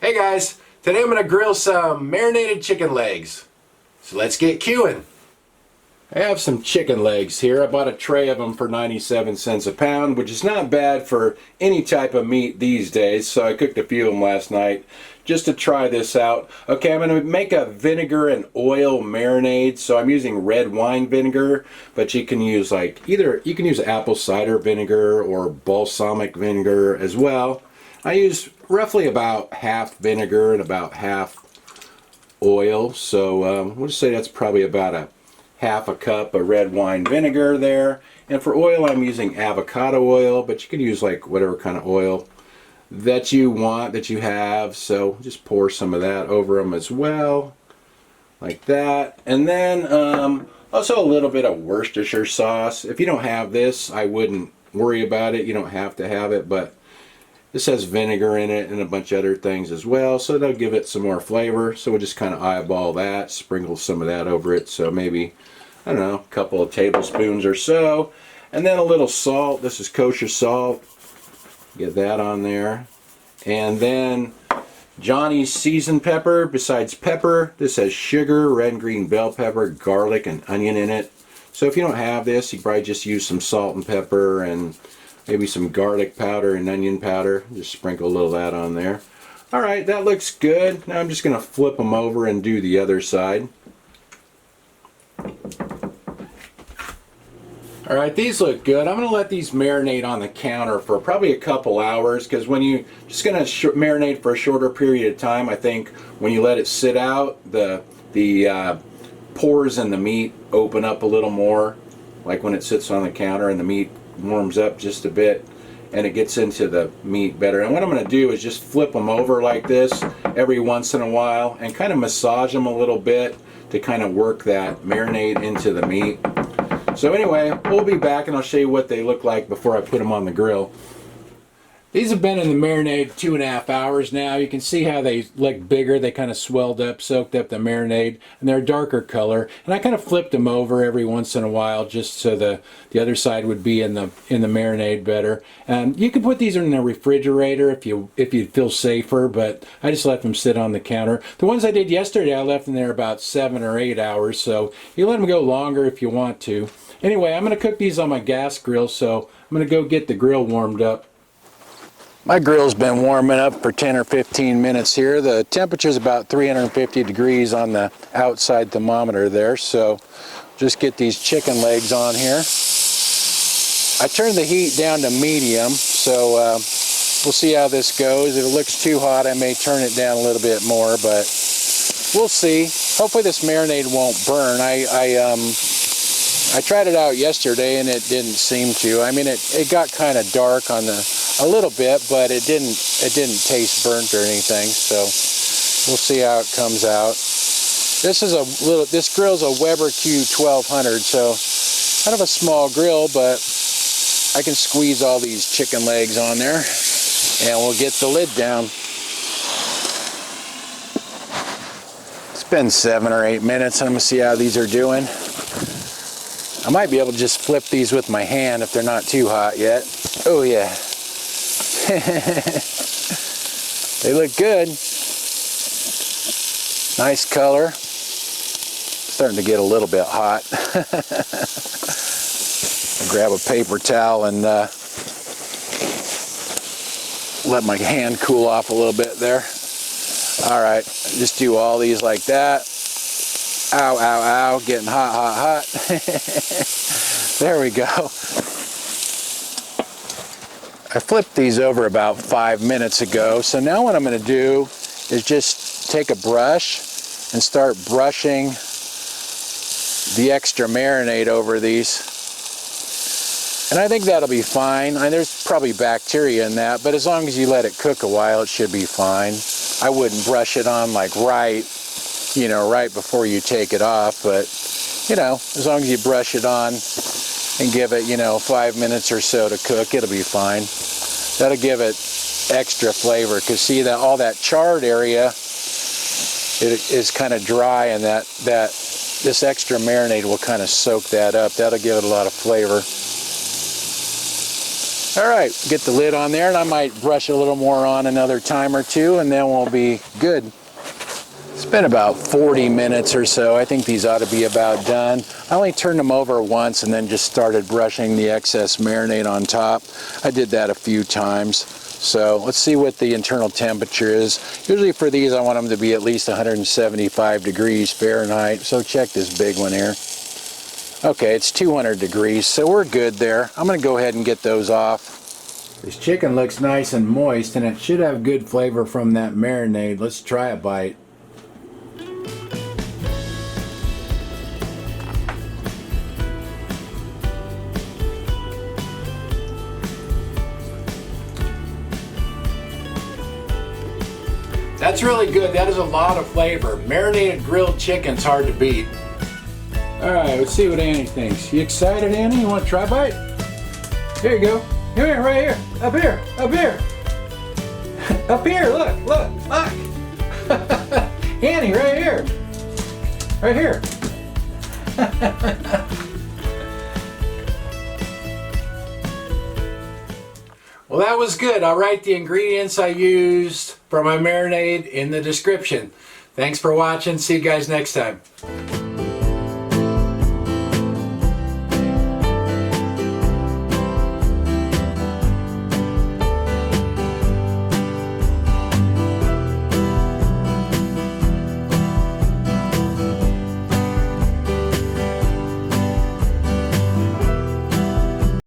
Hey guys, today I'm going to grill some marinated chicken legs. So let's get queuing. I have some chicken legs here. I bought a tray of them for 97 cents a pound, which is not bad for any type of meat these days. So I cooked a few of them last night just to try this out. Okay, I'm going to make a vinegar and oil marinade. So I'm using red wine vinegar, but you can use you can use apple cider vinegar or balsamic vinegar as well. I use roughly about half vinegar and about half oil, so we'll just say that's probably about a half a cup of red wine vinegar there. And for oil, I'm using avocado oil, but you can use like whatever kind of oil that you want, that you have. So just pour some of that over them as well, like that. And then also a little bit of Worcestershire sauce. If you don't have this, I wouldn't worry about it. You don't have to have it, but this has vinegar in it and a bunch of other things as well, so that'll give it some more flavor. So we'll just kind of eyeball that, sprinkle some of that over it. So maybe, I don't know, a couple of tablespoons or so. And then a little salt. This is kosher salt. Get that on there. And then Johnny's seasoned pepper. Besides pepper, this has sugar, red and green bell pepper, garlic, and onion in it. So if you don't have this, you probably just use some salt and pepper and maybe some garlic powder and onion powder. Just sprinkle a little of that on there. Alright, that looks good. Now I'm just going to flip them over and do the other side. Alright, these look good. I'm going to let these marinate on the counter for probably a couple hours, because when you just going to marinate for a shorter period of time, I think when you let it sit out, the pores in the meat open up a little more, like when it sits on the counter and the meat warms up just a bit and it gets into the meat better. And what I'm going to do is just flip them over like this every once in a while and kind of massage them a little bit to kind of work that marinade into the meat. So anyway, we'll be back and I'll show you what they look like before I put them on the grill. These have been in the marinade 2.5 hours now. You can see how they look bigger. They kind of swelled up, soaked up the marinade, and they're a darker color. And I kind of flipped them over every once in a while just so the other side would be in the marinade better. And you can put these in the refrigerator if you'd feel safer, but I just let them sit on the counter. The ones I did yesterday, I left them there about 7 or 8 hours, so you let them go longer if you want to. Anyway, I'm going to cook these on my gas grill, so I'm going to go get the grill warmed up. My grill's been warming up for 10 or 15 minutes here. The temperature's about 350 degrees on the outside thermometer there, so just get these chicken legs on here. I turned the heat down to medium, so we'll see how this goes. If it looks too hot, I may turn it down a little bit more, but we'll see. Hopefully this marinade won't burn. I tried it out yesterday and it didn't seem to. I mean, it got kind of dark on a little bit, but it didn't taste burnt or anything. So we'll see how it comes out. This grill's a Weber Q1200, so kind of a small grill, but I can squeeze all these chicken legs on there, and we'll get the lid down. It's been 7 or 8 minutes, and I'm gonna see how these are doing. I might be able to just flip these with my hand if they're not too hot yet. Oh yeah. They look good. Nice color. Starting to get a little bit hot. I'll grab a paper towel and let my hand cool off a little bit there. Alright, just do all these like that. Ow, ow, ow, getting hot, hot, hot. There we go. I flipped these over about 5 minutes ago, so now what I'm going to do is just take a brush and start brushing the extra marinade over these. And I think that'll be fine. There's probably bacteria in that, but as long as you let it cook a while, it should be fine. I wouldn't brush it on like right before you take it off, but as long as you brush it on and give it 5 minutes or so to cook, it'll be fine. That'll give it extra flavor, because see that all that charred area is kind of dry, and this extra marinade will kind of soak that up. That'll give it a lot of flavor. All right, get the lid on there, and I might brush a little more on another time or two, and then we'll be good. It's been about 40 minutes or so. I think these ought to be about done. I only turned them over once and then just started brushing the excess marinade on top. I did that a few times. So let's see what the internal temperature is. Usually for these I want them to be at least 175 degrees Fahrenheit. So check this big one here. Okay, it's 200 degrees, so we're good there. I'm going to go ahead and get those off. This chicken looks nice and moist, and it should have good flavor from that marinade. Let's try a bite. That's really good. That is a lot of flavor. Marinated grilled chicken's hard to beat. Alright, let's see what Annie thinks. You excited, Annie? You want to try a bite? Here you go. Come here, right here. Up here. Up here. Up here, look, look, look. Annie, right here. Right here. Well, that was good. I'll write the ingredients I used for my marinade in the description. Thanks for watching. See you guys next time.